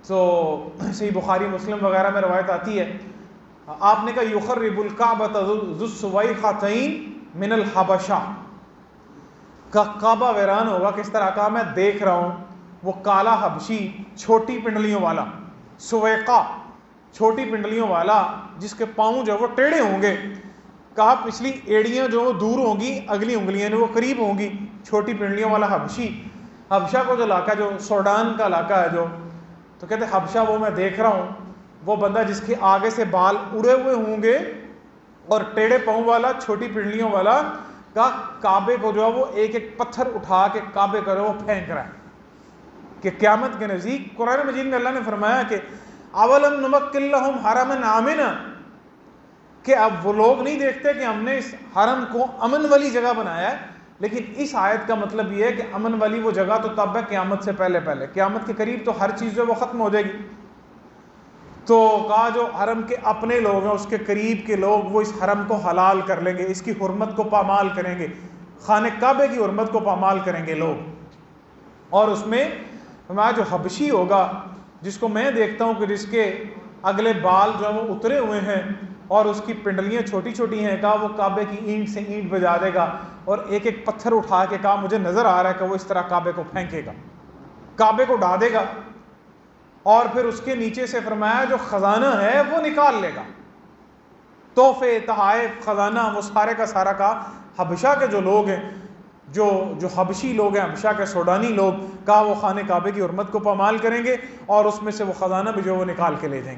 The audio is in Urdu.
تو صحیح بخاری مسلم وغیرہ میں روایت آتی ہے، آپ نے کہا یخرب الکعبۃ ذو السویقتین من الحبشہ، کعبہ ویران ہوگا کس طرح کا میں دیکھ رہا ہوں، وہ کالا حبشی چھوٹی پنڈلیوں والا، سویقہ چھوٹی پنڈلیوں والا، جس کے پاؤں جو وہ ٹیڑھے ہوں گے، کہا پچھلی ایڑیاں جو دور ہوں گی، اگلی انگلیاں وہ قریب ہوں گی، چھوٹی پنڈلیوں والا حبشی۔ حبشہ کو جو علاقہ جو سوڈان کا علاقہ ہے جو، تو کہتے ہیں حبشہ وہ میں دیکھ رہا ہوں، وہ بندہ جس کے آگے سے بال اڑے ہوئے ہوں گے اور ٹیڑھے پاؤں والا، چھوٹی پنڈلیوں والا، کا کعبے کو جو ہے وہ ایک ایک پتھر اٹھا کے کعبے کو وہ پھینک رہا ہے کہ قیامت کے نزدیک۔ قرآن مجید میں اللہ نے فرمایا کہ اولم نمکن لہم حرما آمنا، کہ اب وہ لوگ نہیں دیکھتے کہ ہم نے اس حرم کو امن والی جگہ بنایا ہے، لیکن اس آیت کا مطلب یہ ہے کہ امن والی وہ جگہ تو تب ہے قیامت سے پہلے پہلے، قیامت کے قریب تو ہر چیز جو وہ ختم ہو جائے گی۔ تو کہا جو حرم کے اپنے لوگ ہیں، اس کے قریب کے لوگ، وہ اس حرم کو حلال کر لیں گے، اس کی حرمت کو پامال کریں گے، خانہ کعبے کی حرمت کو پامال کریں گے لوگ۔ اور اس میں ہمارا جو حبشی ہوگا، جس کو میں دیکھتا ہوں کہ جس کے اگلے بال جو ہیں وہ اترے ہوئے ہیں اور اس کی پنڈلیاں چھوٹی چھوٹی ہیں، کہا وہ کعبے کی اینٹ سے اینٹ بجا دے گا اور ایک ایک پتھر اٹھا کے، کہا مجھے نظر آ رہا ہے کہ وہ اس طرح کعبے کو پھینکے گا، کعبے کو ڈھا دے گا، اور پھر اس کے نیچے سے فرمایا جو خزانہ ہے وہ نکال لے گا، تحفے، تحائف، خزانہ، وہ سارے کا سارا کا حبشہ کے جو لوگ ہیں، جو حبشی لوگ ہیں، حبشہ کے سوڈانی لوگ، کہا وہ خانہ کعبے کی حرمت کو پامال کریں گے اور اس میں سے وہ خزانہ بھی جو وہ نکال کے لے جائیں گے۔